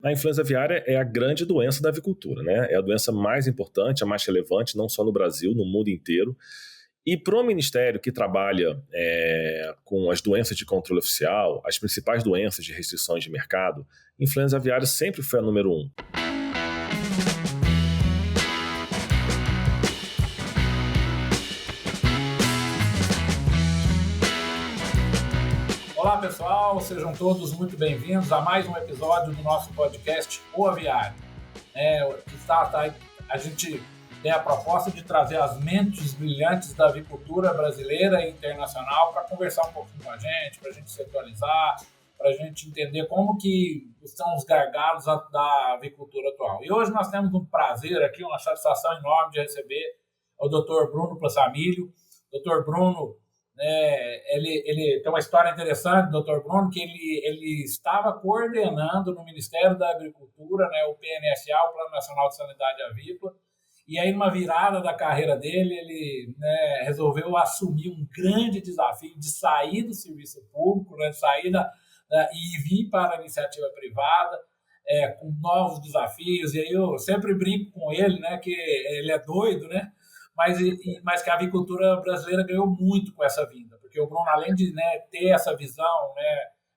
A influenza aviária é a grande doença da avicultura, né? É a doença mais importante, a mais relevante, não só no Brasil, no mundo inteiro. E para o Ministério que trabalha com as doenças de controle oficial, as principais doenças de restrições de mercado, influenza aviária sempre foi a número 1. Olá pessoal, sejam todos muito bem-vindos a mais um episódio do nosso podcast O Aviário. A gente tem a proposta de trazer as mentes brilhantes da avicultura brasileira e internacional para conversar um pouquinho com a gente, para a gente se atualizar, para a gente entender como que estão os gargalos da avicultura atual. E hoje nós temos um prazer aqui, uma satisfação enorme de receber o Dr. Bruno Passamilho. Dr. Bruno, ele tem uma história interessante, Dr. Bruno, que ele estava coordenando no Ministério da Agricultura, né, o PNSA, o Plano Nacional de Sanidade Avícola, e aí numa virada da carreira dele, ele resolveu assumir um grande desafio de sair do serviço público, né, de sair e vir para a iniciativa privada, com novos desafios, e aí eu sempre brinco com ele, né, que ele é doido, né, mas que a avicultura brasileira ganhou muito com essa vinda, porque o Bruno, além de ter essa visão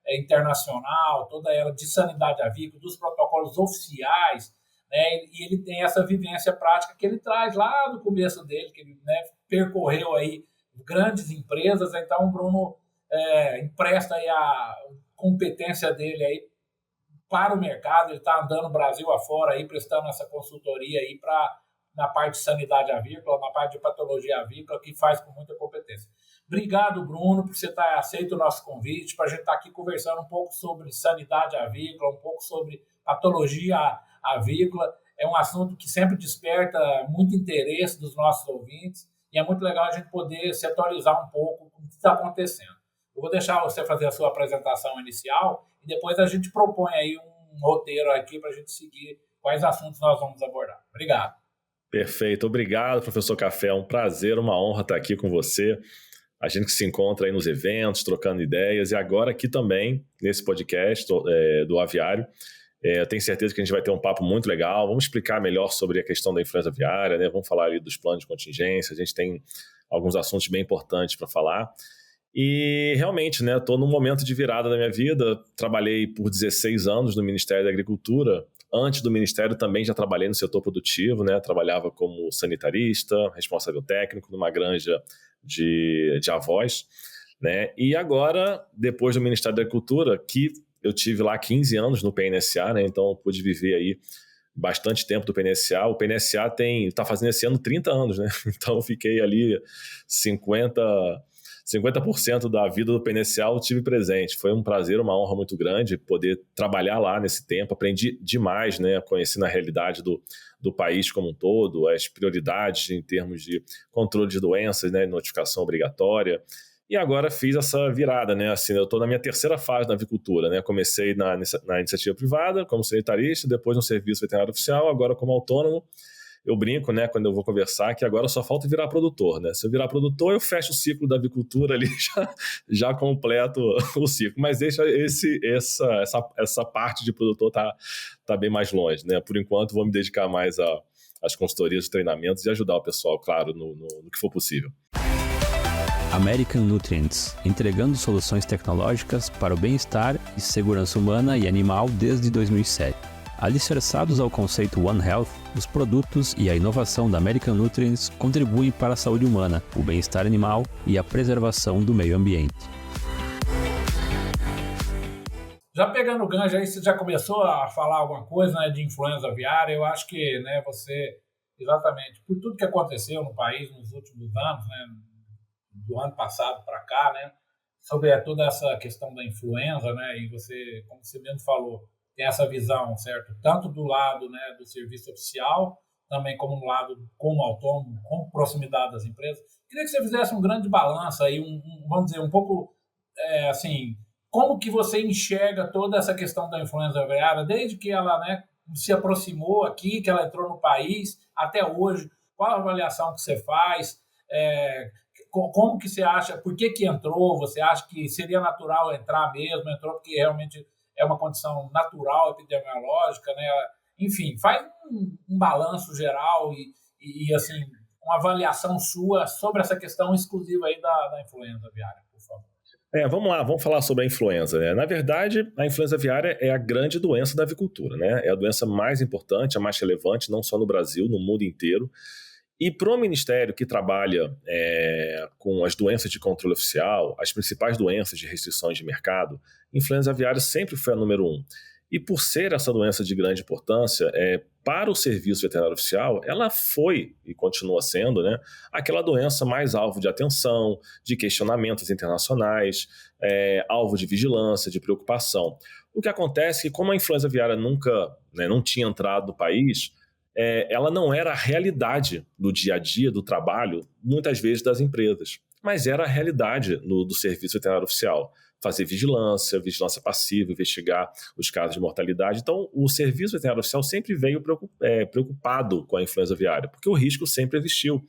internacional, toda ela de sanidade avícola, dos protocolos oficiais, e ele tem essa vivência prática que ele traz lá do começo dele, que ele percorreu aí grandes empresas. Então o Bruno empresta aí a competência dele aí para o mercado. Ele está andando o Brasil afora aí, prestando essa consultoria aí na parte de sanidade avícola, na parte de patologia avícola, que faz com muita competência. Obrigado, Bruno, por você estar aceito o nosso convite, para a gente estar aqui conversando um pouco sobre sanidade avícola, um pouco sobre patologia avícola. É um assunto que sempre desperta muito interesse dos nossos ouvintes e é muito legal a gente poder se atualizar um pouco com o que está acontecendo. Eu vou deixar você fazer a sua apresentação inicial e depois a gente propõe aí um roteiro aqui para a gente seguir quais assuntos nós vamos abordar. Obrigado. Perfeito, obrigado, professor Café, é um prazer, uma honra estar aqui com você, a gente que se encontra aí nos eventos, trocando ideias, e agora aqui também, nesse podcast do Aviário. Eu tenho certeza que a gente vai ter um papo muito legal, vamos explicar melhor sobre a questão da influenza aviária, né? Vamos falar ali dos planos de contingência, a gente tem alguns assuntos bem importantes para falar. E realmente, estou num momento de virada da minha vida, trabalhei por 16 anos no Ministério da Agricultura. Antes do Ministério também já trabalhei no setor produtivo, trabalhava como sanitarista, responsável técnico numa granja de avós. E agora, depois do Ministério da Agricultura, que eu tive lá 15 anos no PNSA, então eu pude viver aí bastante tempo do PNSA. O PNSA está fazendo esse ano 30 anos, então eu fiquei ali 50% da vida do PNSA eu tive presente. Foi um prazer, uma honra muito grande poder trabalhar lá nesse tempo. Aprendi demais, conhecendo a realidade do país como um todo, as prioridades em termos de controle de doenças, notificação obrigatória. E agora fiz essa virada, assim, eu estou na minha terceira fase da avicultura, Comecei na iniciativa privada, como sanitarista, depois no serviço veterinário oficial, agora como autônomo. Eu brinco, quando eu vou conversar, que agora só falta virar produtor, Se eu virar produtor, eu fecho o ciclo da avicultura ali, já completo o ciclo. Mas deixa essa parte de produtor tá bem mais longe, Por enquanto, vou me dedicar mais às consultorias, treinamentos e ajudar o pessoal, claro, no que for possível. American Nutrients, entregando soluções tecnológicas para o bem-estar e segurança humana e animal desde 2007. Alicerçados ao conceito One Health, os produtos e a inovação da American Nutrients contribuem para a saúde humana, o bem-estar animal e a preservação do meio ambiente. Já pegando o gancho aí, você já começou a falar alguma coisa de influenza aviária. Eu acho que você, exatamente, por tudo que aconteceu no país nos últimos anos, do ano passado para cá, sobre toda essa questão da influenza, e você, como você mesmo falou, tem essa visão, certo? Tanto do lado do serviço oficial, também como no lado como autônomo, com proximidade das empresas. Queria que você fizesse um grande balanço aí, vamos dizer, um pouco, assim, como que você enxerga toda essa questão da influenza aviária, desde que ela se aproximou aqui, que ela entrou no país, até hoje, qual a avaliação que você faz, como que você acha, por que entrou, você acha que seria natural entrar mesmo, entrou porque realmente é uma condição natural epidemiológica, né? Enfim, faz um balanço geral e assim, uma avaliação sua sobre essa questão exclusiva aí da influenza aviária, por favor. Vamos lá, vamos falar sobre a influenza, né? Na verdade, a influenza aviária é a grande doença da avicultura, né? É a doença mais importante, a mais relevante, não só no Brasil, no mundo inteiro. E para o Ministério que trabalha com as doenças de controle oficial, as principais doenças de restrições de mercado, influenza aviária sempre foi a número 1. E por ser essa doença de grande importância, para o Serviço Veterinário Oficial, ela foi e continua sendo, né, aquela doença mais alvo de atenção, de questionamentos internacionais, alvo de vigilância, de preocupação. O que acontece é que, como a influenza aviária nunca, não tinha entrado no país, ela não era a realidade do dia a dia, do trabalho, muitas vezes das empresas, mas era a realidade do Serviço Veterinário Oficial. Fazer vigilância passiva, investigar os casos de mortalidade. Então, o Serviço Veterinário Oficial sempre veio preocupado com a influenza aviária, porque o risco sempre existiu.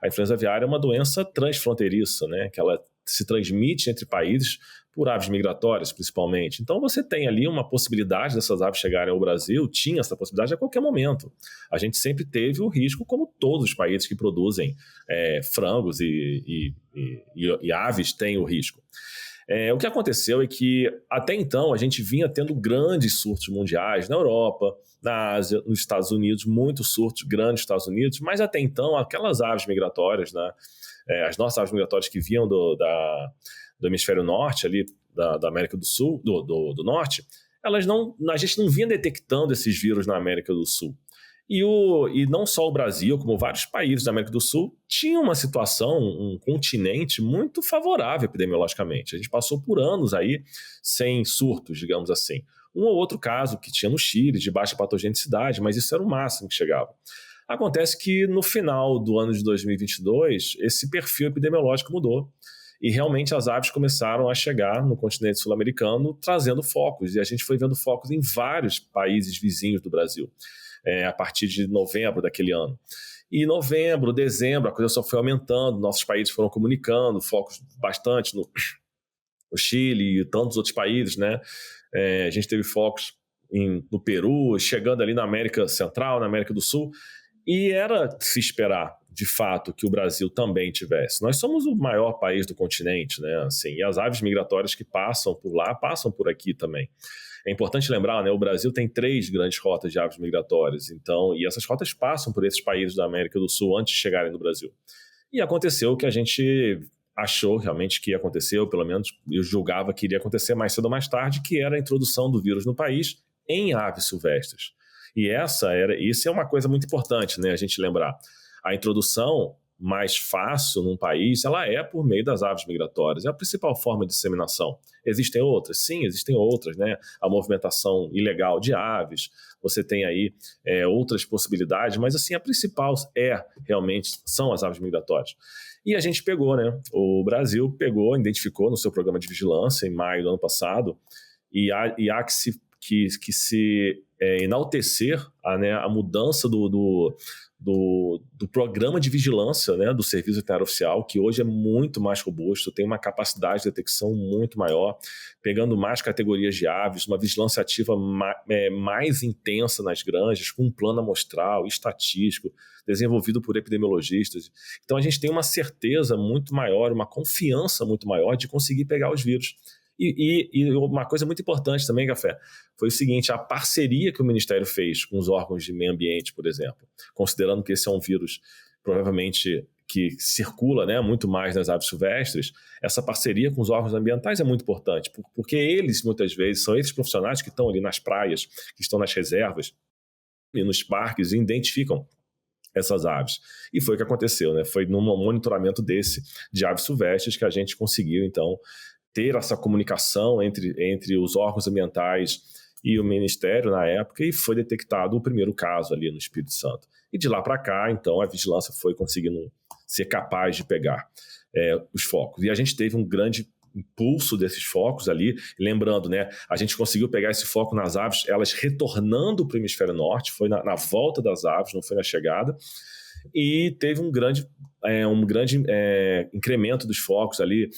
A influenza aviária é uma doença transfronteiriça, né, que ela se transmite entre países por aves migratórias, principalmente. Então, você tem ali uma possibilidade dessas aves chegarem ao Brasil, tinha essa possibilidade a qualquer momento. A gente sempre teve o risco, como todos os países que produzem frangos e aves têm o risco. O que aconteceu é que, até então, a gente vinha tendo grandes surtos mundiais na Europa, na Ásia, nos Estados Unidos, muitos surtos grandes nos Estados Unidos, mas até então, aquelas aves migratórias, né, as nossas aves migratórias que vinham do hemisfério norte, ali, da América do Sul, do norte, a gente não vinha detectando esses vírus na América do Sul. E não só o Brasil, como vários países da América do Sul, tinham uma situação, um continente muito favorável epidemiologicamente. A gente passou por anos aí sem surtos, digamos assim. Um ou outro caso que tinha no Chile, de baixa patogenicidade, mas isso era o máximo que chegava. Acontece que no final do ano de 2022, esse perfil epidemiológico mudou. E realmente as aves começaram a chegar no continente sul-americano trazendo focos. E a gente foi vendo focos em vários países vizinhos do Brasil. A partir de novembro daquele ano. E novembro, dezembro, a coisa só foi aumentando, nossos países foram comunicando, focos bastante no Chile e tantos outros países, né? A gente teve focos no Peru, chegando ali na América Central, na América do Sul, e era de se esperar, de fato, que o Brasil também tivesse. Nós somos o maior país do continente, né? Assim, e as aves migratórias que passam por lá, passam por aqui também. É importante lembrar, né, o Brasil tem 3 grandes rotas de aves migratórias, e essas rotas passam por esses países da América do Sul antes de chegarem no Brasil. E aconteceu o que a gente achou realmente que ia acontecer, ou pelo menos eu julgava que iria acontecer mais cedo ou mais tarde, que era a introdução do vírus no país em aves silvestres. E isso é uma coisa muito importante, né, a gente lembrar. A introdução mais fácil num país, ela é por meio das aves migratórias. É a principal forma de disseminação. Existem outras? Sim, existem outras, né? A movimentação ilegal de aves, você tem aí outras possibilidades, mas assim, a principal realmente são as aves migratórias. E a gente pegou, né? O Brasil identificou no seu programa de vigilância em maio do ano passado, e há que se enaltecer a mudança do programa de vigilância, né, do Serviço Veterinário Oficial, que hoje é muito mais robusto, tem uma capacidade de detecção muito maior, pegando mais categorias de aves, uma vigilância ativa mais intensa nas granjas, com um plano amostral, estatístico, desenvolvido por epidemiologistas. Então a gente tem uma certeza muito maior, uma confiança muito maior de conseguir pegar os vírus. E uma coisa muito importante também, Café, foi o seguinte: a parceria que o Ministério fez com os órgãos de meio ambiente, por exemplo, considerando que esse é um vírus provavelmente que circula, né, muito mais nas aves silvestres, essa parceria com os órgãos ambientais é muito importante, porque eles, muitas vezes, são esses profissionais que estão ali nas praias, que estão nas reservas e nos parques e identificam essas aves. E foi o que aconteceu, né? Foi num monitoramento de aves silvestres que a gente conseguiu, então, ter essa comunicação entre os órgãos ambientais e o Ministério na época, e foi detectado o primeiro caso ali no Espírito Santo. E de lá para cá, então, a vigilância foi conseguindo ser capaz de pegar os focos. E a gente teve um grande impulso desses focos ali, lembrando, né, a gente conseguiu pegar esse foco nas aves, elas retornando para o hemisfério norte, foi na volta das aves, não foi na chegada, e teve um grande incremento dos focos ali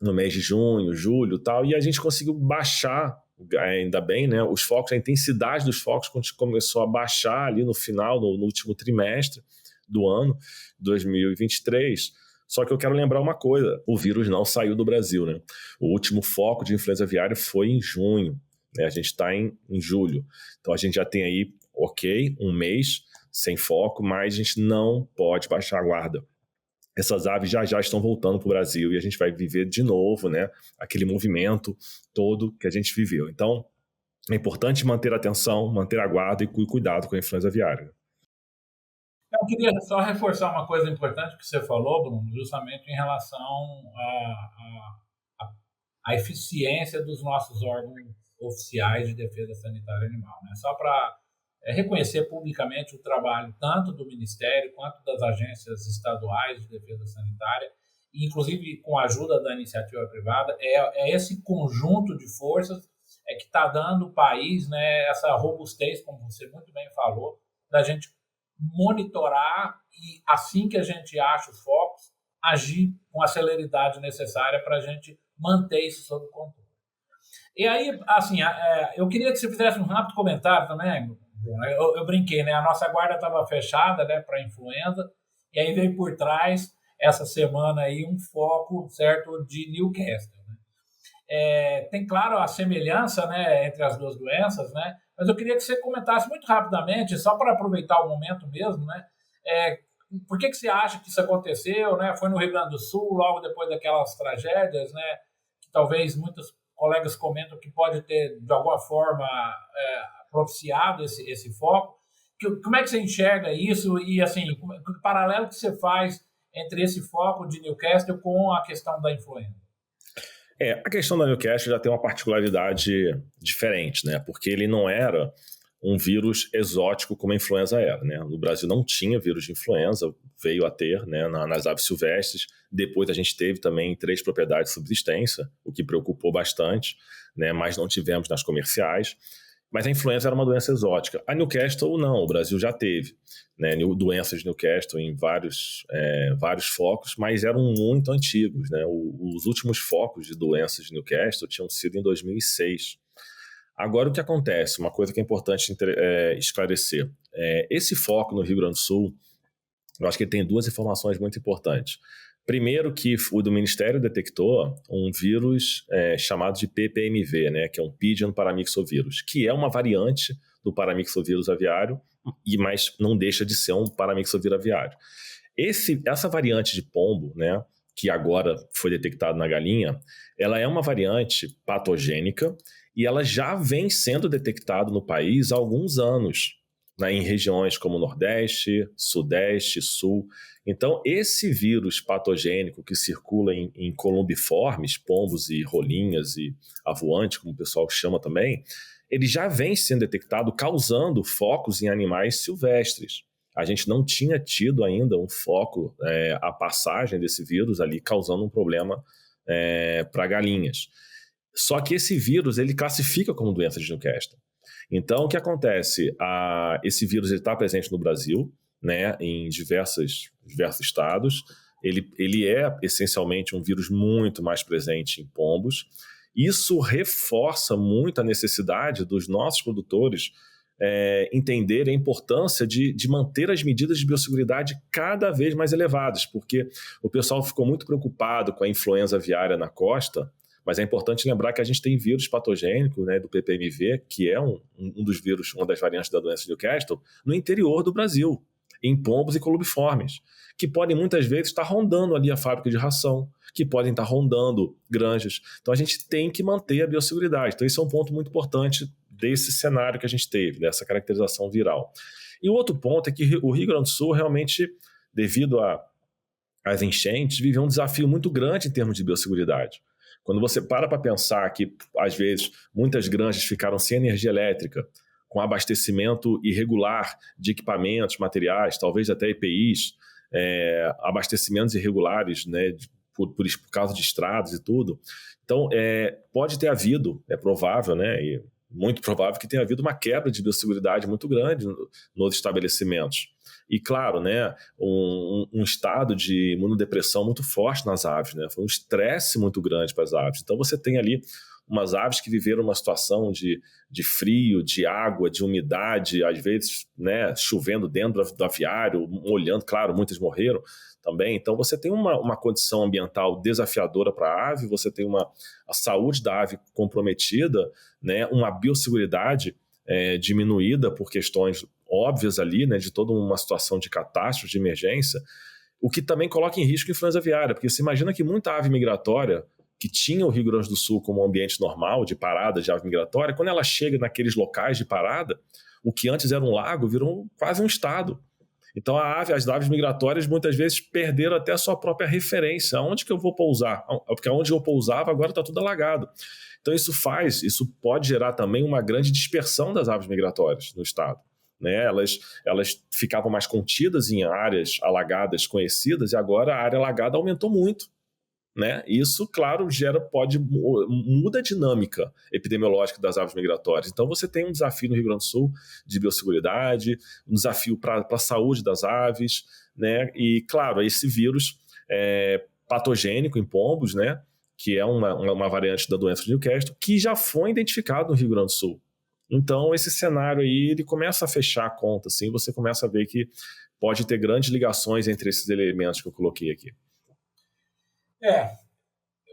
no mês de junho, julho e tal, e a gente conseguiu baixar ainda bem, né, os focos, a intensidade dos focos começou a baixar ali no final, no último trimestre do ano, 2023. Só que eu quero lembrar uma coisa, o vírus não saiu do Brasil, né? O último foco de influenza aviária foi em junho, né? A gente está em julho. Então a gente já tem aí, um mês sem foco, mas a gente não pode baixar a guarda. Essas aves já estão voltando para o Brasil e a gente vai viver de novo, né, aquele movimento todo que a gente viveu. Então, é importante manter a atenção, manter a guarda e cuidado com a influenza aviária. Eu queria só reforçar uma coisa importante que você falou, Bruno, justamente em relação à eficiência dos nossos órgãos oficiais de defesa sanitária animal, né? Só para reconhecer publicamente o trabalho tanto do Ministério quanto das agências estaduais de defesa sanitária, e inclusive com a ajuda da iniciativa privada, é esse conjunto de forças que está dando ao país, né, essa robustez, como você muito bem falou, da gente monitorar e, assim que a gente acha os focos, agir com a celeridade necessária para a gente manter isso sob controle. E aí, assim, eu queria que você fizesse um rápido comentário também. Eu brinquei, né? A nossa guarda estava fechada, né, para influenza, e aí veio por trás, essa semana aí, um foco, certo, de Newcastle, né? Tem, claro, a semelhança, né, entre as duas doenças, né? Mas eu queria que você comentasse muito rapidamente, só para aproveitar o momento mesmo, né? Por que você acha que isso aconteceu, né? Foi no Rio Grande do Sul, logo depois daquelas tragédias, né? Que talvez muitos colegas comentam que pode ter, de alguma forma, propiciado esse foco. Como é que você enxerga isso e, assim, o paralelo que você faz entre esse foco de Newcastle com a questão da influenza? A questão da Newcastle já tem uma particularidade diferente, né? Porque ele não era um vírus exótico como a influenza era, né? No Brasil não tinha vírus de influenza, veio a ter, né, nas aves silvestres. Depois a gente teve também 3 propriedades de subsistência, o que preocupou bastante, né? Mas não tivemos nas comerciais. Mas a influenza era uma doença exótica. A Newcastle não, o Brasil já teve, né, doenças de Newcastle em vários focos, mas eram muito antigos, né? Os últimos focos de doenças de Newcastle tinham sido em 2006. Agora, o que acontece? Uma coisa que é importante esclarecer. Esse foco no Rio Grande do Sul, eu acho que ele tem 2 informações muito importantes. Primeiro, que o do Ministério detectou um vírus chamado de PPMV, né, que é um Pigeon Paramyxovírus, que é uma variante do Paramyxovírus aviário, mas não deixa de ser um Paramyxovírus aviário. Essa variante de pombo, né, que agora foi detectada na galinha, ela é uma variante patogênica e ela já vem sendo detectada no país há alguns anos, né, em regiões como Nordeste, Sudeste, Sul. Então, esse vírus patogênico que circula em columbiformes, pombos e rolinhas e avoante, como o pessoal chama também, ele já vem sendo detectado causando focos em animais silvestres. A gente não tinha tido ainda um foco, a passagem desse vírus ali causando um problema para galinhas. Só que esse vírus ele classifica como doença de Newcastle. Então, o que acontece? Esse vírus está presente no Brasil, né, em diversos estados. Ele é essencialmente um vírus muito mais presente em pombos. Isso reforça muito a necessidade dos nossos produtores entender a importância de manter as medidas de biosseguridade cada vez mais elevadas, porque o pessoal ficou muito preocupado com a influenza aviária na costa, mas é importante lembrar que a gente tem vírus patogênico, né, do PPMV, que é um dos vírus, uma das variantes da doença de Newcastle, no interior do Brasil, em pombos e colubiformes, que podem muitas vezes estar rondando ali a fábrica de ração, que podem estar rondando granjas. Então a gente tem que manter a biosseguridade. Então esse é um ponto muito importante desse cenário que a gente teve, dessa caracterização viral. E o outro ponto é que o Rio Grande do Sul realmente, devido às enchentes, viveu um desafio muito grande em termos de biosseguridade. Quando você para pensar que, às vezes, muitas granjas ficaram sem energia elétrica, com abastecimento irregular de equipamentos, materiais, talvez até EPIs, abastecimentos irregulares, né, por causa de estradas e tudo. Então, pode ter havido, é provável, né, e muito provável que tenha havido uma quebra de biosseguridade muito grande nos estabelecimentos. E, claro, né, um estado de imunodepressão muito forte nas aves, né? Foi um estresse muito grande para as aves. Então, você tem ali umas aves que viveram uma situação de frio, de água, de umidade, às vezes, né, chovendo dentro do aviário, molhando, claro, muitas morreram também. Então você tem uma condição ambiental desafiadora para a ave, você tem a saúde da ave comprometida, né, uma biosseguridade diminuída por questões óbvias ali, né, de toda uma situação de catástrofe, de emergência, o que também coloca em risco a influenza aviária, porque você imagina que muita ave migratória que tinha o Rio Grande do Sul como um ambiente normal de parada de ave migratória, quando ela chega naqueles locais de parada, o que antes era um lago virou quase um estado. Então as aves migratórias muitas vezes perderam até a sua própria referência. Onde que eu vou pousar? Porque onde eu pousava agora está tudo alagado. Então isso pode gerar também uma grande dispersão das aves migratórias no estado. Né? Elas ficavam mais contidas em áreas alagadas conhecidas e agora a área alagada aumentou muito. Né? Isso, claro, muda a dinâmica epidemiológica das aves migratórias. Então você tem um desafio no Rio Grande do Sul de biosseguridade, um desafio para a saúde das aves, né? E, claro, esse vírus patogênico em pombos, né? Que é uma variante da doença de Newcastle, que já foi identificado no Rio Grande do Sul. Então esse cenário aí ele começa a fechar a conta, assim, você começa a ver que pode ter grandes ligações entre esses elementos que eu coloquei aqui.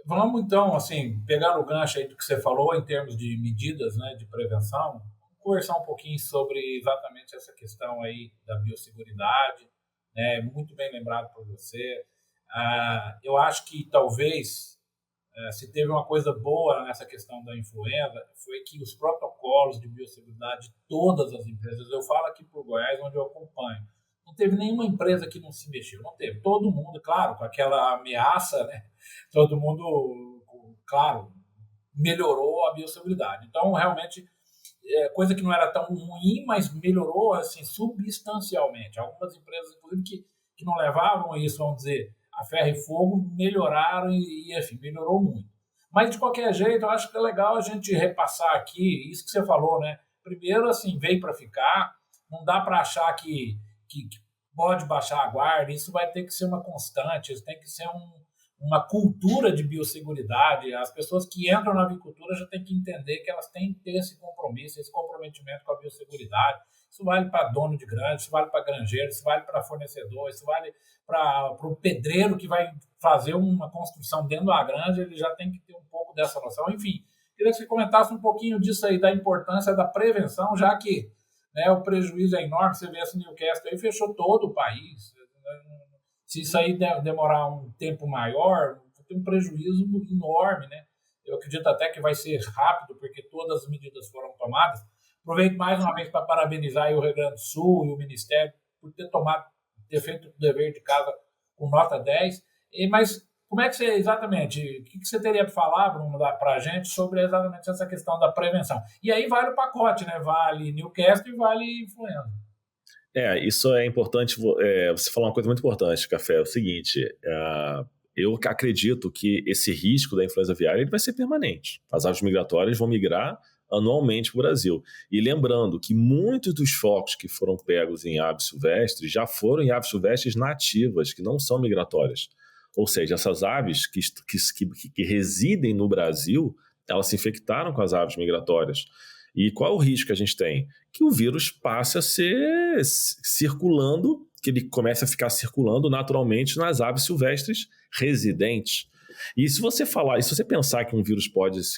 Vamos então, assim, pegar o gancho aí do que você falou em termos de medidas, né, de prevenção, conversar um pouquinho sobre exatamente essa questão aí da biosseguridade, né, muito bem lembrado por você. Eu acho que talvez, se teve uma coisa boa nessa questão da influenza, foi que os protocolos de biosseguridade de todas as empresas, eu falo aqui por Goiás, onde eu acompanho, não teve nenhuma empresa que não se mexeu, não teve. Todo mundo, claro, com aquela ameaça, né? Todo mundo, claro, melhorou a biosseguridade. Então, realmente, coisa que não era tão ruim, mas melhorou assim, substancialmente. Algumas empresas, inclusive, que não levavam isso, vamos dizer, a ferro e fogo, melhoraram e enfim, melhorou muito. Mas, de qualquer jeito, eu acho que é legal a gente repassar aqui isso que você falou, né? Primeiro, assim, veio para ficar, não dá para achar que pode baixar a guarda, isso vai ter que ser uma constante, isso tem que ser uma cultura de biosseguridade. As pessoas que entram na avicultura já têm que entender que elas têm que ter esse compromisso, esse comprometimento com a biosseguridade. Isso vale para dono de granja, isso vale para granjeiro, isso vale para fornecedor, isso vale para o pedreiro que vai fazer uma construção dentro da granja, ele já tem que ter um pouco dessa noção. Enfim, queria que você comentasse um pouquinho disso aí, da importância da prevenção, já que, né, o prejuízo é enorme. Você vê esse Newcastle aí, fechou todo o país. Se isso aí demorar um tempo maior, tem um prejuízo enorme, né? Eu acredito até que vai ser rápido, porque todas as medidas foram tomadas. Aproveito mais uma vez para parabenizar aí o Rio Grande do Sul e o Ministério por ter feito o dever de casa com nota 10. Mas como é que você, exatamente, o que você teria para falar, Bruno, para a gente sobre exatamente essa questão da prevenção? E aí vale o pacote, né? Vale Newcastle e vale influenza. Isso é importante, você falou uma coisa muito importante, Café, é o seguinte, eu acredito que esse risco da influenza aviária ele vai ser permanente. As aves migratórias vão migrar anualmente para o Brasil. E lembrando que muitos dos focos que foram pegos em aves silvestres já foram em aves silvestres nativas, que não são migratórias. Ou seja, essas aves que residem no Brasil, elas se infectaram com as aves migratórias. E qual é o risco que a gente tem? Que o vírus passe a ser circulando, que ele comece a ficar circulando naturalmente nas aves silvestres residentes. E se você pensar que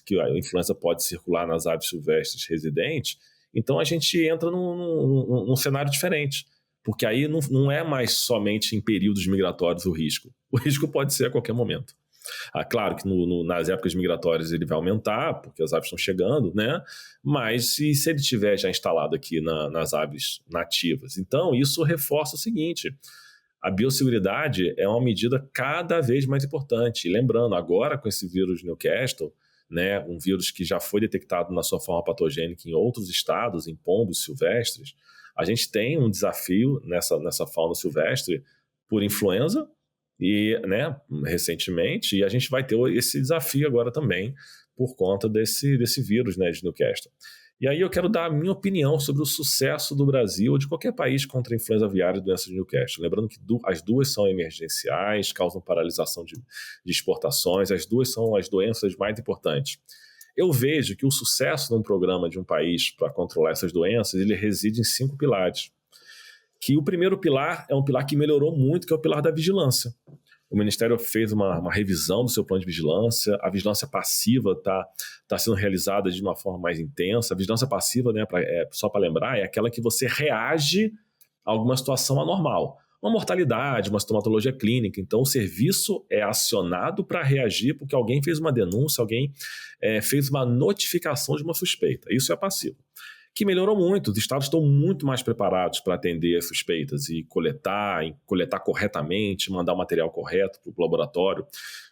que a influenza pode circular nas aves silvestres residentes, então a gente entra num cenário diferente. Porque aí não é mais somente em períodos migratórios o risco. O risco pode ser a qualquer momento. Claro que nas épocas migratórias ele vai aumentar, porque as aves estão chegando, né? Mas se ele estiver já instalado aqui nas aves nativas. Então, isso reforça o seguinte: a biosseguridade é uma medida cada vez mais importante. E lembrando, agora com esse vírus Newcastle, né, um vírus que já foi detectado na sua forma patogênica em outros estados, em pombos silvestres, a gente tem um desafio nessa fauna silvestre por influenza, e, né, recentemente, e a gente vai ter esse desafio agora também por conta desse vírus, né, de Newcastle. E aí eu quero dar a minha opinião sobre o sucesso do Brasil ou de qualquer país contra a influenza aviária e doença de Newcastle. Lembrando que as duas são emergenciais, causam paralisação de exportações, as duas são as doenças mais importantes. Eu vejo que o sucesso num programa de um país para controlar essas doenças, ele reside em 5 pilares. Que o primeiro pilar é um pilar que melhorou muito, que é o pilar da vigilância. O Ministério fez uma revisão do seu plano de vigilância, a vigilância passiva está sendo realizada de uma forma mais intensa. A vigilância passiva, né, só para lembrar, é aquela que você reage a alguma situação anormal. Uma mortalidade, uma estomatologia clínica. Então, o serviço é acionado para reagir porque alguém fez uma denúncia, alguém fez uma notificação de uma suspeita. Isso é passivo. Que melhorou muito. Os estados estão muito mais preparados para atender as suspeitas e coletar corretamente, mandar o material correto para o laboratório.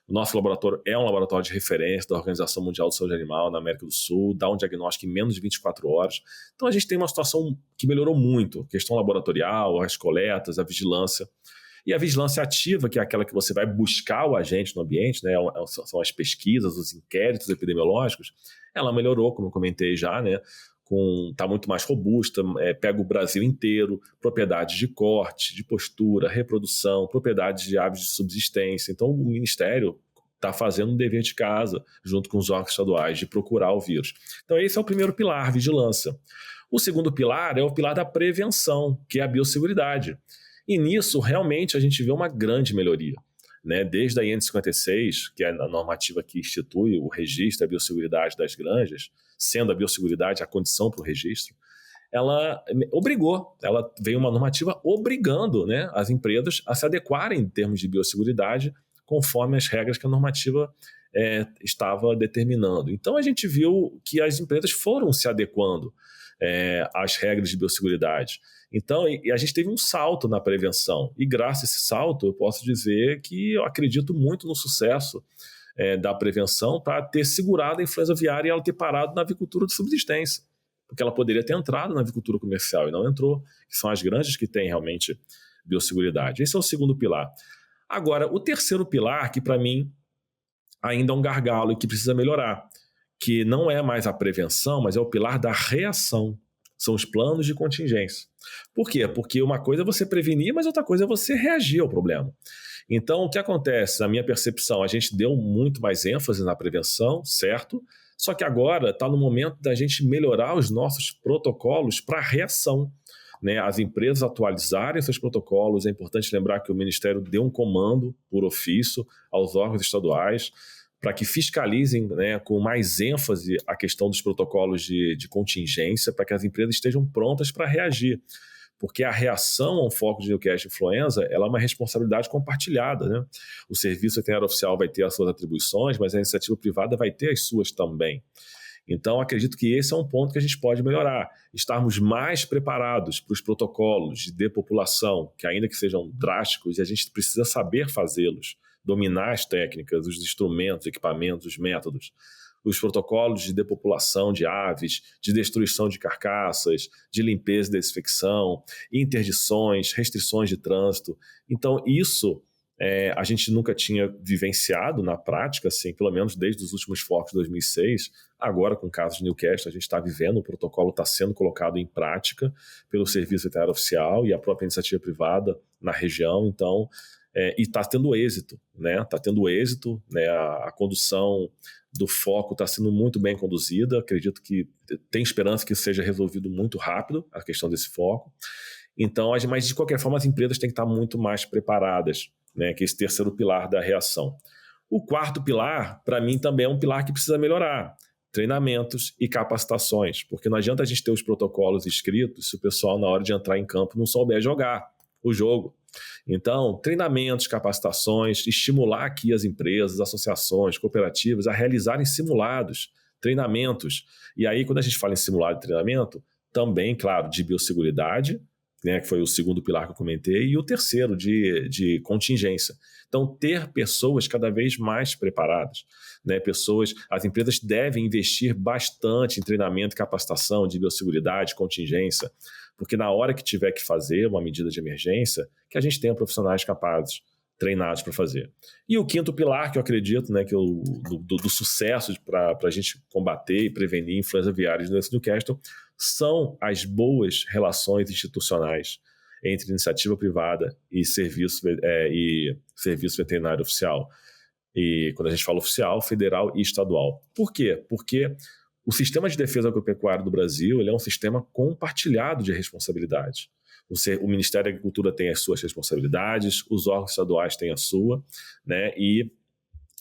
O nosso laboratório é um laboratório de referência da Organização Mundial de Saúde Animal na América do Sul, dá um diagnóstico em menos de 24 horas. Então a gente tem uma situação que melhorou muito, a questão laboratorial, as coletas, a vigilância. E a vigilância ativa, que é aquela que você vai buscar o agente no ambiente, né? São as pesquisas, os inquéritos epidemiológicos, ela melhorou, como eu comentei já, né? Está muito mais robusta, pega o Brasil inteiro, propriedades de corte, de postura, reprodução, propriedades de aves de subsistência. Então, o Ministério está fazendo um dever de casa, junto com os órgãos estaduais, de procurar o vírus. Então, esse é o primeiro pilar, vigilância. O segundo pilar é o pilar da prevenção, que é a biosseguridade. E nisso, realmente, a gente vê uma grande melhoria. Né? Desde a IN 56, que é a normativa que institui o registro da biosseguridade das granjas, sendo a biosseguridade a condição para o registro, ela veio uma normativa obrigando, né, as empresas a se adequarem em termos de biosseguridade conforme as regras que a normativa estava determinando. Então a gente viu que as empresas foram se adequando às regras de biosseguridade. Então, e a gente teve um salto na prevenção. E graças a esse salto, eu posso dizer que eu acredito muito no sucesso da prevenção para ter segurado a influenza aviária e ela ter parado na avicultura de subsistência. Porque ela poderia ter entrado na avicultura comercial e não entrou, que são as granjas que têm realmente biosseguridade. Esse é o segundo pilar. Agora, o terceiro pilar, que para mim ainda é um gargalo e que precisa melhorar, que não é mais a prevenção, mas é o pilar da reação. São os planos de contingência. Por quê? Porque uma coisa é você prevenir, mas outra coisa é você reagir ao problema. Então, o que acontece? Na minha percepção, a gente deu muito mais ênfase na prevenção, certo? Só que agora está no momento da gente melhorar os nossos protocolos para reação. Né? As empresas atualizarem seus protocolos. É importante lembrar que o Ministério deu um comando por ofício aos órgãos estaduais para que fiscalizem, né, com mais ênfase a questão dos protocolos de contingência, para que as empresas estejam prontas para reagir. Porque a reação a um foco de Newcastle influenza ela é uma responsabilidade compartilhada. Né? O Serviço Veterinário Oficial vai ter as suas atribuições, mas a iniciativa privada vai ter as suas também. Então, acredito que esse é um ponto que a gente pode melhorar. Estarmos mais preparados para os protocolos de depopulação, que ainda que sejam drásticos, e a gente precisa saber fazê-los, dominar as técnicas, os instrumentos, equipamentos, os métodos. Os protocolos de depopulação de aves, de destruição de carcaças, de limpeza e desinfecção, interdições, restrições de trânsito. Então, isso a gente nunca tinha vivenciado na prática, assim, pelo menos desde os últimos focos de 2006. Agora, com o caso de Newcastle, a gente está vivendo, o protocolo está sendo colocado em prática pelo Serviço Veterinário Oficial e a própria iniciativa privada na região. Então, e está tendo êxito, né? Está tendo êxito, né? A condução do foco está sendo muito bem conduzida. Acredito que tem esperança que seja resolvido muito rápido a questão desse foco. Então, mas de qualquer forma, as empresas têm que estar muito mais preparadas, né? Que é esse terceiro pilar da reação. O quarto pilar, para mim, também é um pilar que precisa melhorar. Treinamentos e capacitações, porque não adianta a gente ter os protocolos escritos se o pessoal, na hora de entrar em campo, não souber jogar o jogo. Então, treinamentos, capacitações, estimular aqui as empresas, associações, cooperativas a realizarem simulados, treinamentos. E aí, quando a gente fala em simulado de treinamento, também, claro, de biosseguridade, né, que foi o segundo pilar que eu comentei, e o terceiro, de contingência. Então, ter pessoas cada vez mais preparadas. Né, as empresas devem investir bastante em treinamento e capacitação de biosseguridade, contingência, porque na hora que tiver que fazer uma medida de emergência, que a gente tenha profissionais capazes, treinados para fazer. E o quinto pilar, que eu acredito, né, que do sucesso para a gente combater e prevenir influenza aviária no Newcastle, são as boas relações institucionais entre iniciativa privada e serviço veterinário oficial. E quando a gente fala oficial, federal e estadual. Por quê? Porque o sistema de defesa agropecuária do Brasil ele é um sistema compartilhado de responsabilidades. O Ministério da Agricultura tem as suas responsabilidades, os órgãos estaduais têm a sua, né? E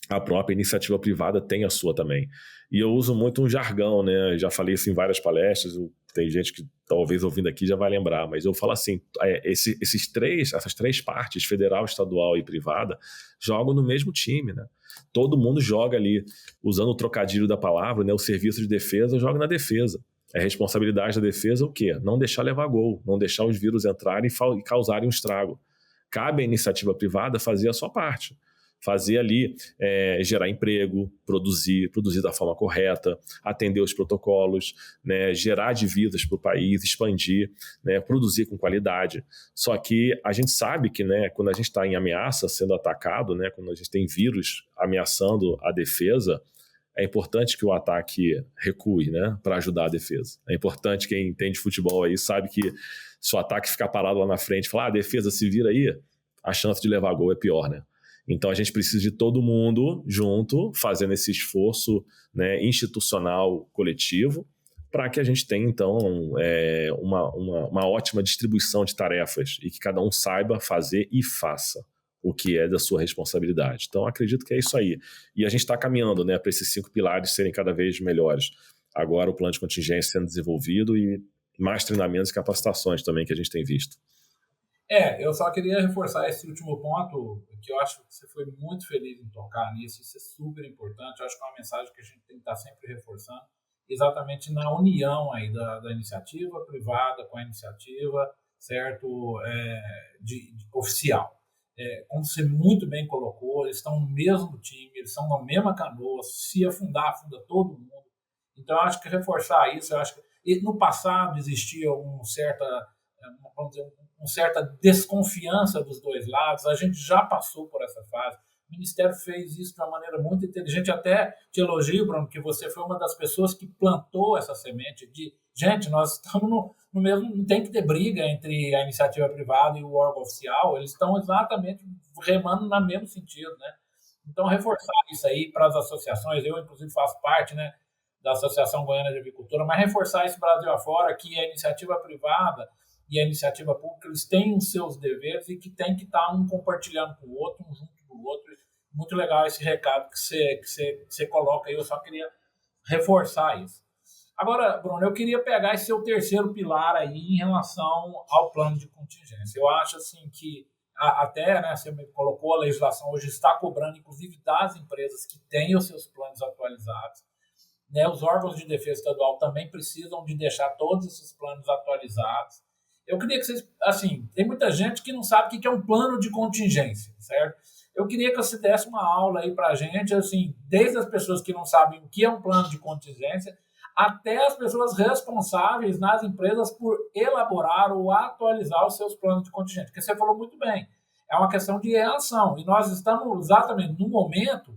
a própria iniciativa privada tem a sua também. E eu uso muito um jargão, né? Já falei isso em várias palestras, tem gente que talvez ouvindo aqui já vai lembrar, mas eu falo assim, essas três partes, federal, estadual e privada, jogam no mesmo time, né? Todo mundo joga ali, usando o trocadilho da palavra, né? O serviço de defesa joga na defesa. É responsabilidade da defesa o quê? Não deixar levar gol, não deixar os vírus entrarem e causarem um estrago. Cabe à iniciativa privada fazer a sua parte. Fazer ali, gerar emprego, produzir da forma correta, atender os protocolos, né, gerar divisas para o país, expandir, né, produzir com qualidade. Só que a gente sabe que, né, quando a gente está em ameaça, sendo atacado, né, quando a gente tem vírus ameaçando a defesa, é importante que o ataque recue, né, para ajudar a defesa. É importante, quem entende futebol aí sabe que se o ataque ficar parado lá na frente e falar, a defesa se vira aí, a chance de levar gol é pior, né? Então a gente precisa de todo mundo junto, fazendo esse esforço, né, institucional coletivo, para que a gente tenha, então, uma ótima distribuição de tarefas e que cada um saiba fazer e faça o que é da sua responsabilidade. Então acredito que é isso aí. E a gente está caminhando, né, para esses 5 pilares serem cada vez melhores. Agora o plano de contingência sendo desenvolvido e mais treinamentos e capacitações também que a gente tem visto. Eu só queria reforçar esse último ponto, que eu acho que você foi muito feliz em tocar nisso, isso é super importante, eu acho que é uma mensagem que a gente tem que estar sempre reforçando, exatamente na união aí da iniciativa privada com a iniciativa, certo, oficial. Como você muito bem colocou, eles estão no mesmo time, eles estão na mesma canoa, se afundar, afunda todo mundo. Então, eu acho que reforçar isso, eu acho que no passado existia uma certa desconfiança dos dois lados, a gente já passou por essa fase, o Ministério fez isso de uma maneira muito inteligente, até te elogio, Bruno, que você foi uma das pessoas que plantou essa semente de, gente, nós estamos no mesmo, não tem que ter briga entre a iniciativa privada e o órgão oficial, eles estão exatamente remando no mesmo sentido, né? Então, reforçar isso aí para as associações, eu inclusive faço parte, né, da Associação Goiana de Avicultura, mas reforçar isso Brasil afora, que a iniciativa privada e a iniciativa pública, eles têm os seus deveres e que tem que estar um compartilhando com o outro, um junto do outro. Muito legal esse recado que você coloca aí, eu só queria reforçar isso. Agora, Bruno, eu queria pegar esse seu terceiro pilar aí em relação ao plano de contingência. Eu acho assim que até, né, você me colocou, a legislação hoje está cobrando, inclusive das empresas que têm os seus planos atualizados. Né, os órgãos de defesa estadual também precisam de deixar todos esses planos atualizados. Eu queria que vocês, assim, tem muita gente que não sabe o que é um plano de contingência, certo? Eu queria que você desse uma aula aí para a gente, assim, desde as pessoas que não sabem o que é um plano de contingência, até as pessoas responsáveis nas empresas por elaborar ou atualizar os seus planos de contingência. Porque você falou muito bem, é uma questão de reação. E nós estamos exatamente no momento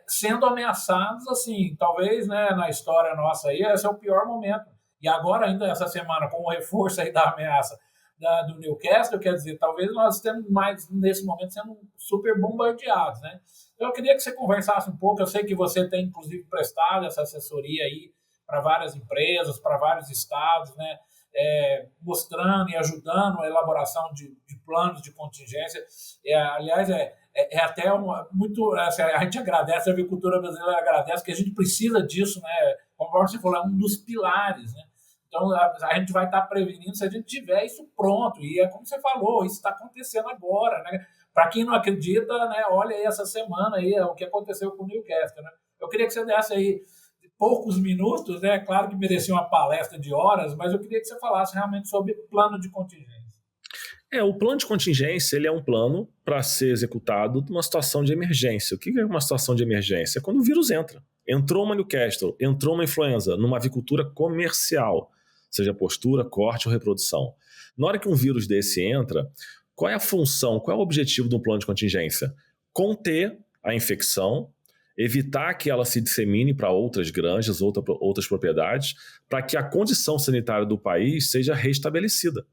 sendo ameaçados, assim, talvez, né, na história nossa aí, esse é o pior momento. E agora, ainda essa semana, com o reforço aí da ameaça do Newcastle, quer dizer, talvez nós estemos mais, nesse momento, sendo super bombardeados, né? Então, eu queria que você conversasse um pouco, eu sei que você tem, inclusive, prestado essa assessoria aí para várias empresas, para vários estados, né? Mostrando e ajudando a elaboração de planos de contingência. Aliás, até muito... Assim, a gente agradece, a agricultura brasileira agradece, que a gente precisa disso, né? Como você falou, é um dos pilares, né? Então, a gente vai estar prevenindo se a gente tiver isso pronto. E é como você falou, isso está acontecendo agora, né? Para quem não acredita, né, olha aí essa semana aí, o que aconteceu com o Newcastle, né? Eu queria que você desse aí poucos minutos, né? Claro que merecia uma palestra de horas, mas eu queria que você falasse realmente sobre plano de contingência. O plano de contingência ele é um plano para ser executado numa situação de emergência. O que é uma situação de emergência? É quando o vírus entra. Entrou uma Newcastle, entrou uma influenza numa avicultura comercial, seja postura, corte ou reprodução. Na hora que um vírus desse entra, qual é a função, qual é o objetivo de um plano de contingência? Conter a infecção, evitar que ela se dissemine para outras granjas, outras propriedades, para que a condição sanitária do país seja restabelecida.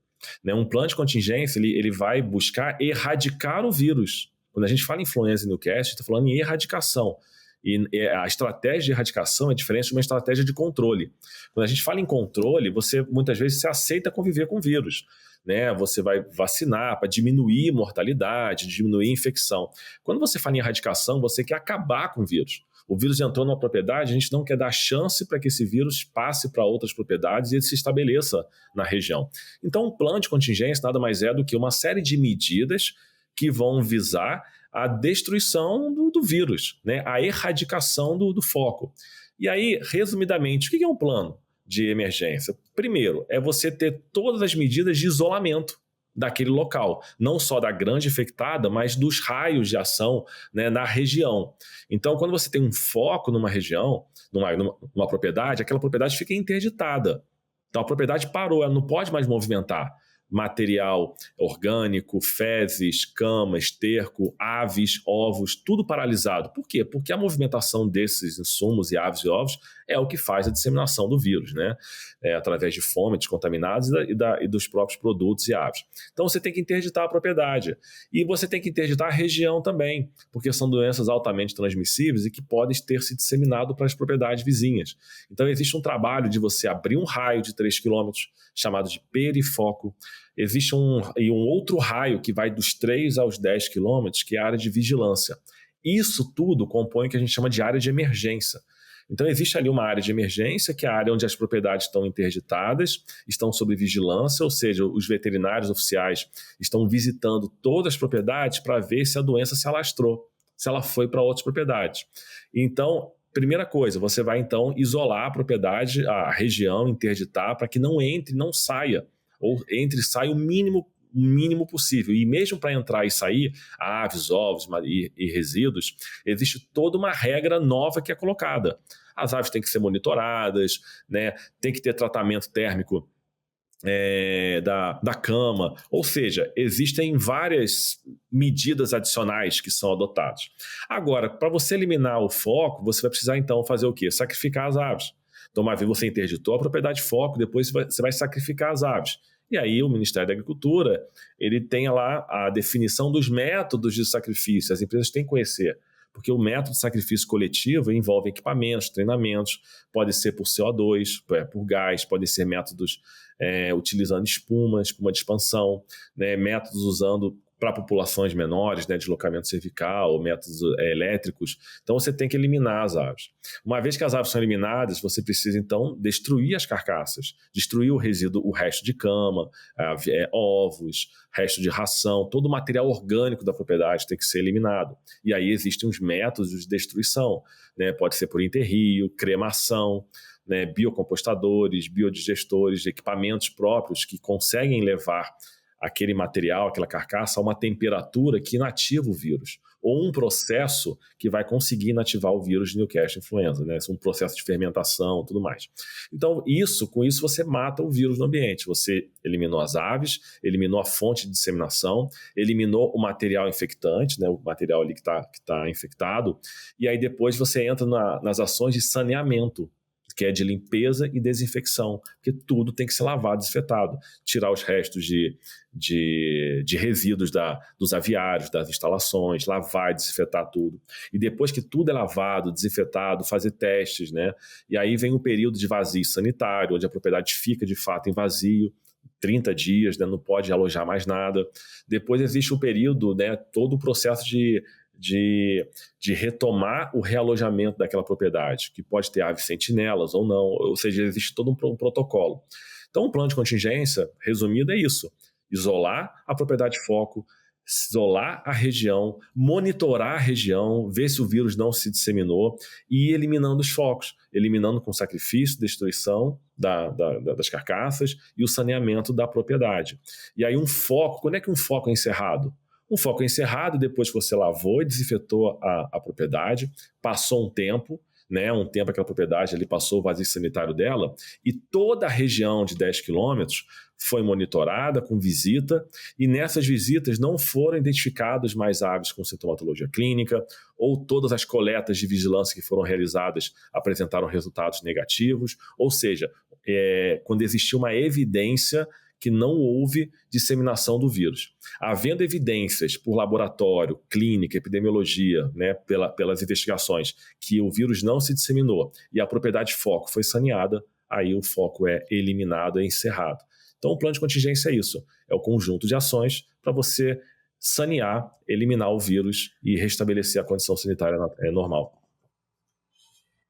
Um plano de contingência ele vai buscar erradicar o vírus, Quando a gente fala em influenza em Newcastle, a gente está falando em erradicação. E a estratégia de erradicação é diferente de uma estratégia de controle. Quando a gente fala em controle, muitas vezes você aceita conviver com o vírus, né? Você vai vacinar para diminuir mortalidade, diminuir infecção. Quando você fala em erradicação, você quer acabar com o vírus. O vírus entrou numa propriedade, a gente não quer dar chance para que esse vírus passe para outras propriedades e ele se estabeleça na região. Então, um plano de contingência nada mais é do que uma série de medidas que vão visar a destruição do vírus, né? A erradicação do foco. E aí, resumidamente, o que é um plano de emergência? Primeiro, é você ter todas as medidas de isolamento daquele local, não só da grande infectada, mas dos raios de ação, né, na região. Então, quando você tem um foco numa região, numa propriedade, aquela propriedade fica interditada. Então, a propriedade parou, ela não pode mais movimentar material orgânico, fezes, cama, esterco, aves, ovos, tudo paralisado. Por quê? Porque a movimentação desses insumos e aves e ovos é o que faz a disseminação do vírus, né? Através de fômetes contaminados e dos próprios produtos e aves. Então você tem que interditar a propriedade. E você tem que interditar a região também, porque são doenças altamente transmissíveis e que podem ter se disseminado para as propriedades vizinhas. Então existe um trabalho de você abrir um raio de 3 km, chamado de perifoco. Existe um outro raio que vai dos 3 aos 10 quilômetros, que é a área de vigilância. Isso tudo compõe o que a gente chama de área de emergência. Então existe ali uma área de emergência, que é a área onde as propriedades estão interditadas, estão sob vigilância, ou seja, os veterinários oficiais estão visitando todas as propriedades para ver se a doença se alastrou, se ela foi para outras propriedades. Então, primeira coisa, você vai então isolar a propriedade, a região, interditar, para que não entre, não saia, ou entre e saia o mínimo possível. E mesmo para entrar e sair, aves, ovos e resíduos, existe toda uma regra nova que é colocada. As aves têm que ser monitoradas, né? Tem que ter tratamento térmico da cama, ou seja, existem várias medidas adicionais que são adotadas. Agora, para você eliminar o foco, você vai precisar então fazer o quê? Sacrificar as aves. Então, uma vez você interditou a propriedade foco, depois você vai sacrificar as aves. E aí o Ministério da Agricultura, ele tem lá a definição dos métodos de sacrifício. As empresas têm que conhecer, porque o método de sacrifício coletivo envolve equipamentos, treinamentos, pode ser por CO2, por gás, podem ser métodos utilizando espuma de expansão, né, métodos usando para populações menores, né, deslocamento cervical, métodos elétricos. Então você tem que eliminar as aves. Uma vez que as aves são eliminadas, você precisa então destruir as carcaças, destruir o resíduo, o resto de cama, ovos, resto de ração, todo o material orgânico da propriedade tem que ser eliminado. E aí existem os métodos de destruição, né? Pode ser por enterrio, cremação, né, biocompostadores, biodigestores, equipamentos próprios que conseguem levar aquele material, aquela carcaça, a uma temperatura que inativa o vírus, ou um processo que vai conseguir inativar o vírus de Newcastle influenza, né? Um processo de fermentação e tudo mais. Então, com isso você mata o vírus no ambiente. Você eliminou as aves, eliminou a fonte de disseminação, eliminou o material infectante, né? O material ali que está infectado, e aí depois você entra nas ações de saneamento, que é de limpeza e desinfecção, porque tudo tem que ser lavado, desinfetado, tirar os restos de resíduos dos aviários, das instalações, lavar e desinfetar tudo. E depois que tudo é lavado, desinfetado, fazer testes, né? E aí vem um período de vazio sanitário, onde a propriedade fica de fato em vazio, 30 dias, né? Não pode alojar mais nada. Depois existe um período, né? Todo o processo de retomar o realojamento daquela propriedade, que pode ter aves sentinelas ou não, ou seja, existe todo um protocolo. Então, um plano de contingência, resumido, é isso: isolar a propriedade foco, isolar a região, monitorar a região, ver se o vírus não se disseminou e ir eliminando os focos, eliminando com sacrifício, destruição das carcaças e o saneamento da propriedade. E aí quando é que um foco é encerrado? Um foco encerrado depois que você lavou e desinfetou a propriedade, passou um tempo, né, aquela propriedade ali passou o vazio sanitário dela e toda a região de 10 quilômetros foi monitorada com visita e nessas visitas não foram identificadas mais aves com sintomatologia clínica ou todas as coletas de vigilância que foram realizadas apresentaram resultados negativos, ou seja, quando existiu uma evidência que não houve disseminação do vírus. Havendo evidências por laboratório, clínica, epidemiologia, né, pelas investigações, que o vírus não se disseminou e a propriedade foco foi saneada, aí o foco é eliminado, é encerrado. Então o plano de contingência é isso, é o conjunto de ações para você sanear, eliminar o vírus e restabelecer a condição sanitária normal.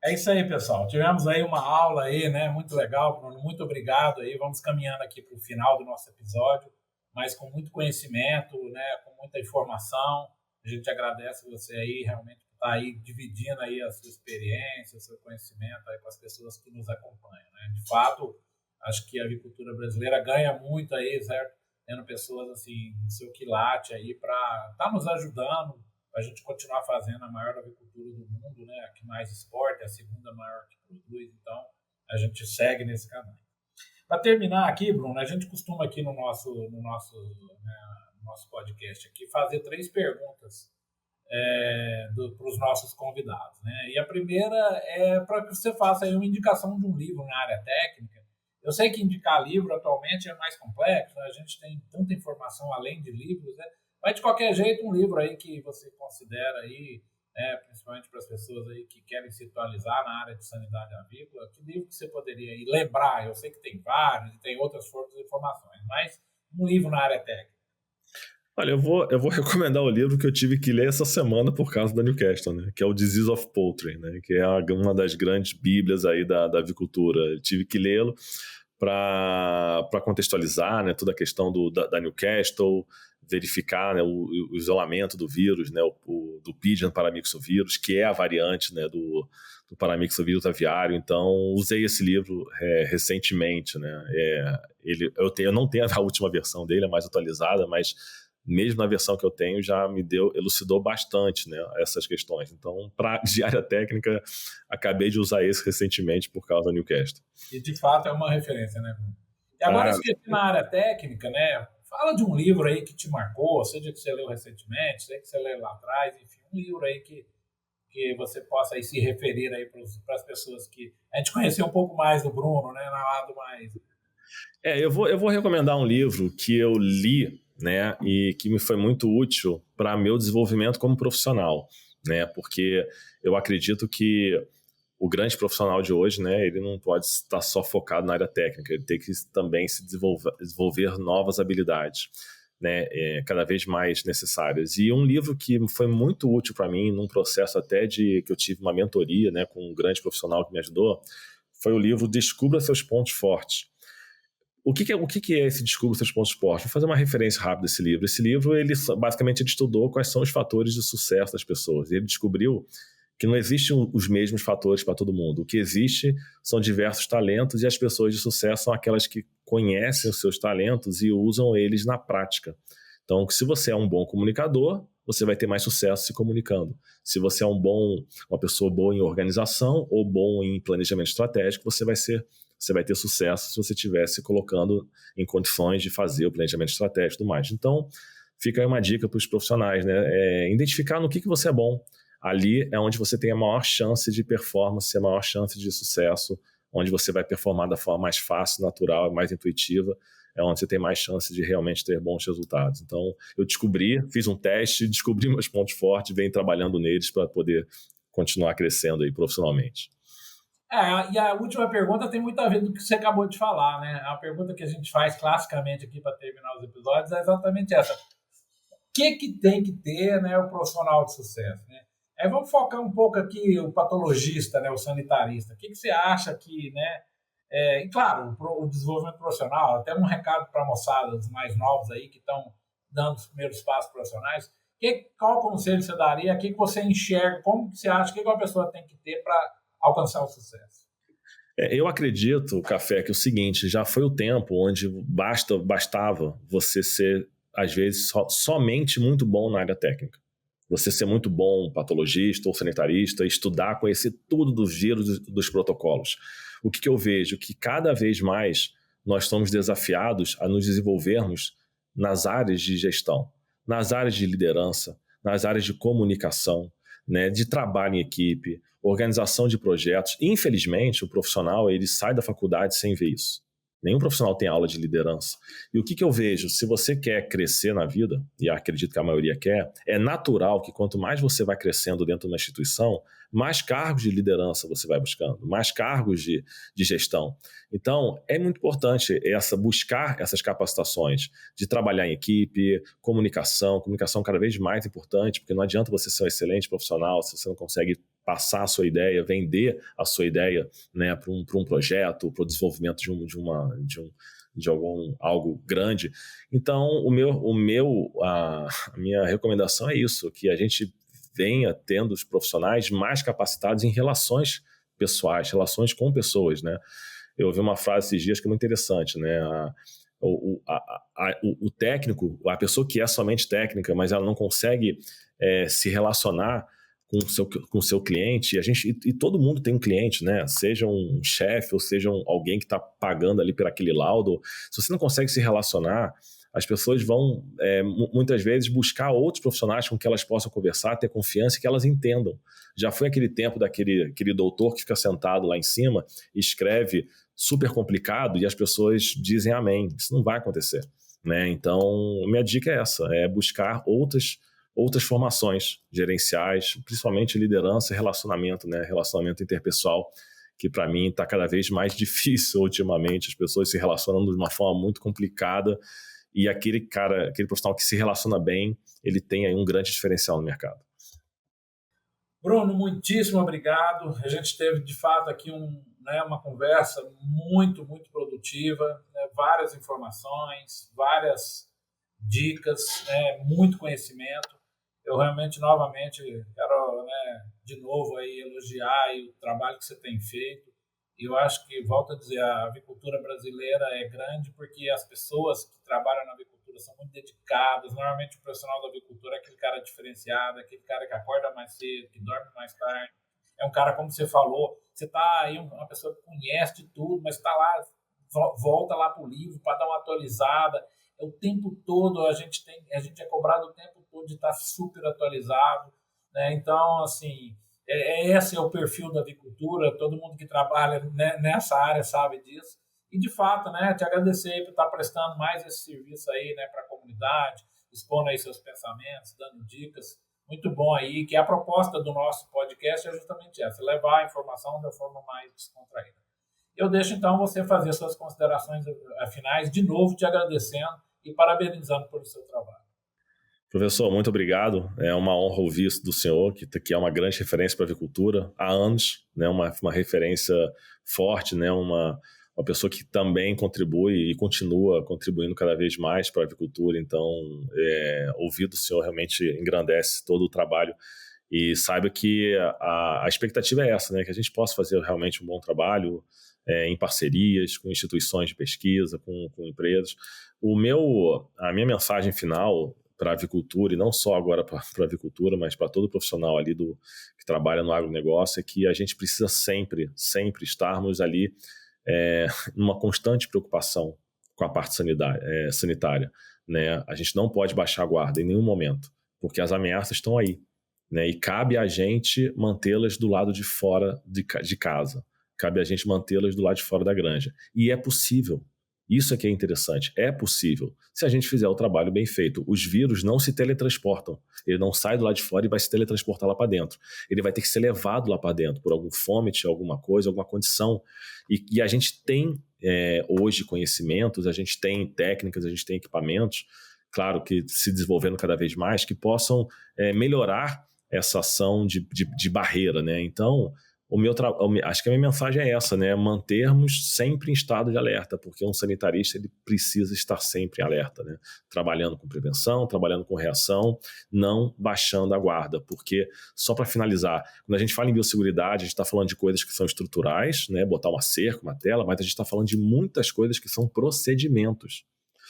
É isso aí, pessoal. Tivemos aí uma aula aí, né? Muito legal, Bruno. Muito obrigado aí. Vamos caminhando aqui para o final do nosso episódio, mas com muito conhecimento, né? Com muita informação. A gente agradece você aí, realmente, por estar aí dividindo aí a sua experiência, o seu conhecimento aí com as pessoas que nos acompanham, né? De fato, acho que a avicultura brasileira ganha muito aí, certo? Tendo pessoas assim, no seu quilate aí para estar nos ajudando, a gente continuar fazendo a maior avicultura do mundo, né? A que mais exporta, a segunda maior que produz, então a gente segue nesse caminho. Para terminar aqui, Bruno, a gente costuma aqui no nosso podcast aqui fazer 3 perguntas para os nossos convidados, né? E a primeira é para que você faça aí uma indicação de um livro na área técnica. Eu sei que indicar livro atualmente é mais complexo, né? A gente tem tanta informação além de livros, né? Mas, de qualquer jeito, um livro aí que você considera aí, né, principalmente para as pessoas aí que querem se atualizar na área de sanidade avícola, que livro que você poderia aí lembrar? Eu sei que tem vários e tem outras formas de informações, mas um livro na área técnica. Olha, eu vou recomendar o livro que eu tive que ler essa semana por causa da Newcastle, né, que é o Disease of Poultry, né, que é uma das grandes bíblias aí da avicultura. Eu tive que lê-lo para contextualizar, né, toda a questão da Newcastle, verificar, né, o isolamento do vírus, né, do Pigeon paramyxovírus, que é a variante, né, do paramyxovírus aviário. Então, usei esse livro recentemente. Né, eu não tenho a última versão dele, é mais atualizada, mas mesmo na versão que eu tenho já elucidou bastante, né, essas questões. Então, para de área técnica, acabei de usar esse recentemente por causa da Newcastle. E, de fato, é uma referência, né, Bruno? E agora, na área técnica, né, fala de um livro aí que te marcou, seja que você leu recentemente, seja que você leu lá atrás, enfim, um livro aí que você possa aí se referir aí para as pessoas que a gente conheceu um pouco mais do Bruno, né, na lado mais... Eu vou recomendar um livro que eu li, né, e que me foi muito útil para meu desenvolvimento como profissional, né, porque eu acredito que o grande profissional de hoje, né, ele não pode estar só focado na área técnica, ele tem que também se desenvolver novas habilidades, né, cada vez mais necessárias. E um livro que foi muito útil para mim, num processo até que eu tive uma mentoria, né, com um grande profissional que me ajudou, foi o livro Descubra Seus Pontos Fortes. O que é esse Descubra Seus Pontos Fortes? Vou fazer uma referência rápida desse livro. Esse livro, basicamente, ele estudou quais são os fatores de sucesso das pessoas. Ele descobriu que não existem os mesmos fatores para todo mundo. O que existe são diversos talentos e as pessoas de sucesso são aquelas que conhecem os seus talentos e usam eles na prática. Então, se você é um bom comunicador, você vai ter mais sucesso se comunicando. Se você é uma pessoa boa em organização ou bom em planejamento estratégico, você vai ter sucesso se você estiver se colocando em condições de fazer o planejamento estratégico e tudo mais. Então, fica aí uma dica para os profissionais, né? Identificar no que você é bom. Ali é onde você tem a maior chance de performance, a maior chance de sucesso, onde você vai performar da forma mais fácil, natural, mais intuitiva, é onde você tem mais chance de realmente ter bons resultados. Então, eu fiz um teste, descobri meus pontos fortes, venho trabalhando neles para poder continuar crescendo aí profissionalmente. E a última pergunta tem muito a ver com o que você acabou de falar, né? A pergunta que a gente faz classicamente aqui para terminar os episódios é exatamente essa. O que tem que ter, né, o profissional de sucesso, né? Aí vamos focar um pouco aqui o patologista, né, o sanitarista. O que você acha que, né? E claro, o desenvolvimento profissional, até um recado para a moçada, os mais novos aí que estão dando os primeiros passos profissionais. Qual conselho você daria? O que você enxerga? Como que você acha? O que uma pessoa tem que ter para alcançar o sucesso? Eu acredito, Café, que é o seguinte, já foi o tempo onde bastava você ser, às vezes, somente muito bom na área técnica. Você ser muito bom patologista ou sanitarista, estudar, conhecer tudo dos vírus, dos protocolos. O que eu vejo? Que cada vez mais nós somos desafiados a nos desenvolvermos nas áreas de gestão, nas áreas de liderança, nas áreas de comunicação, né, de trabalho em equipe, organização de projetos. Infelizmente, o profissional ele sai da faculdade sem ver isso. Nenhum profissional tem aula de liderança. E o que eu vejo? Se você quer crescer na vida, e acredito que a maioria quer, é natural que quanto mais você vai crescendo dentro de uma instituição, mais cargos de liderança você vai buscando, mais cargos de gestão. Então, é muito importante buscar essas capacitações de trabalhar em equipe, comunicação cada vez mais importante, porque não adianta você ser um excelente profissional se você não consegue passar a sua ideia, vender a sua ideia, né, para um projeto, para o desenvolvimento de algo grande. Então, a minha recomendação é isso, que a gente venha tendo os profissionais mais capacitados em relações pessoais, relações com pessoas, né? Eu ouvi uma frase esses dias que é muito interessante, né? O técnico, a pessoa que é somente técnica, mas ela não consegue se relacionar com o seu cliente, e todo mundo tem um cliente, né? Seja um chefe ou seja alguém que está pagando ali por aquele laudo. Se você não consegue se relacionar, as pessoas vão, muitas vezes, buscar outros profissionais com que elas possam conversar, ter confiança e que elas entendam. Já foi aquele tempo daquele doutor que fica sentado lá em cima e escreve super complicado e as pessoas dizem amém. Isso não vai acontecer, né? Então, minha dica é essa, é buscar outras formações gerenciais, principalmente liderança e relacionamento, né? Relacionamento interpessoal, que para mim está cada vez mais difícil ultimamente. As pessoas se relacionam de uma forma muito complicada e aquele profissional que se relaciona bem, ele tem aí um grande diferencial no mercado. Bruno, muitíssimo obrigado. A gente teve, de fato, aqui uma conversa muito, muito produtiva, né? Várias informações, várias dicas, né? Muito conhecimento. Eu realmente, novamente, quero, de novo aí, elogiar aí o trabalho que você tem feito. E eu acho que, volto a dizer, a avicultura brasileira é grande porque as pessoas que trabalham na avicultura são muito dedicadas. Normalmente, o profissional da avicultura é aquele cara diferenciado, aquele cara que acorda mais cedo, que dorme mais tarde. É um cara, como você falou, você está aí, uma pessoa que conhece de tudo, mas está lá, volta lá para o livro para dar uma atualizada. O tempo todo a gente é cobrado o tempo todo de estar super atualizado, né? Então, assim, esse é o perfil da avicultura, todo mundo que trabalha, né, nessa área sabe disso. E, de fato, né, te agradecer por estar prestando mais esse serviço aí, né, para a comunidade, expondo aí seus pensamentos, dando dicas. Muito bom aí, que a proposta do nosso podcast é justamente essa, levar a informação de uma forma mais descontraída. Eu deixo, então, você fazer suas considerações finais, de novo te agradecendo e parabenizando pelo seu trabalho. Professor, muito obrigado. É uma honra ouvir isso do senhor, que é uma grande referência para a avicultura há anos, né? Uma referência forte, né? Uma pessoa que também contribui e continua contribuindo cada vez mais para a avicultura. Então, ouvir do senhor realmente engrandece todo o trabalho. E saiba que a expectativa é essa, né? Que a gente possa fazer realmente um bom trabalho em parcerias com instituições de pesquisa, com empresas. A minha mensagem final para a avicultura, e não só agora para a avicultura, mas para todo profissional ali que trabalha no agronegócio, é que a gente precisa sempre estarmos ali numa constante preocupação com a parte sanitária, né? A gente não pode baixar a guarda em nenhum momento, porque as ameaças estão aí, né? E cabe a gente mantê-las do lado de fora de casa, cabe a gente mantê-las do lado de fora da granja. E é possível. Isso aqui é interessante, é possível, se a gente fizer o trabalho bem feito. Os vírus não se teletransportam, ele não sai do lado de fora e vai se teletransportar lá para dentro. Ele vai ter que ser levado lá para dentro por algum fômite, alguma coisa, alguma condição. E a gente tem hoje conhecimentos, a gente tem técnicas, a gente tem equipamentos, claro que se desenvolvendo cada vez mais, que possam melhorar essa ação de barreira, né? Então, acho que a minha mensagem é essa, né? Mantermos sempre em estado de alerta, porque um sanitarista ele precisa estar sempre em alerta, né? Trabalhando com prevenção, trabalhando com reação, não baixando a guarda, porque, só para finalizar, quando a gente fala em biosseguridade, a gente está falando de coisas que são estruturais, né? Botar uma cerca, uma tela, mas a gente está falando de muitas coisas que são procedimentos,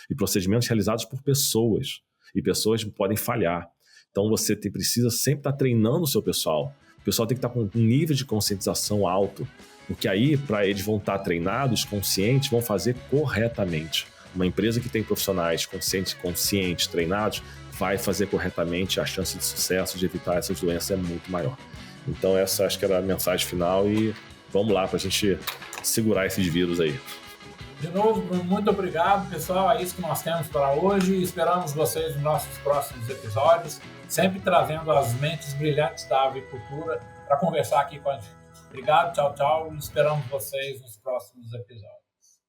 e procedimentos realizados por pessoas, e pessoas podem falhar. Então você precisa sempre estar treinando o seu pessoal. O pessoal tem que estar com um nível de conscientização alto, porque aí, para eles vão estar treinados, conscientes, vão fazer corretamente. Uma empresa que tem profissionais conscientes, treinados, vai fazer corretamente, a chance de sucesso, de evitar essas doenças é muito maior. Então essa acho que era a mensagem final e vamos lá para a gente segurar esses vírus aí. De novo, Bruno, muito obrigado, pessoal. É isso que nós temos para hoje. Esperamos vocês nos nossos próximos episódios, sempre trazendo as mentes brilhantes da avicultura para conversar aqui com a gente. Obrigado, tchau, tchau. Esperamos vocês nos próximos episódios.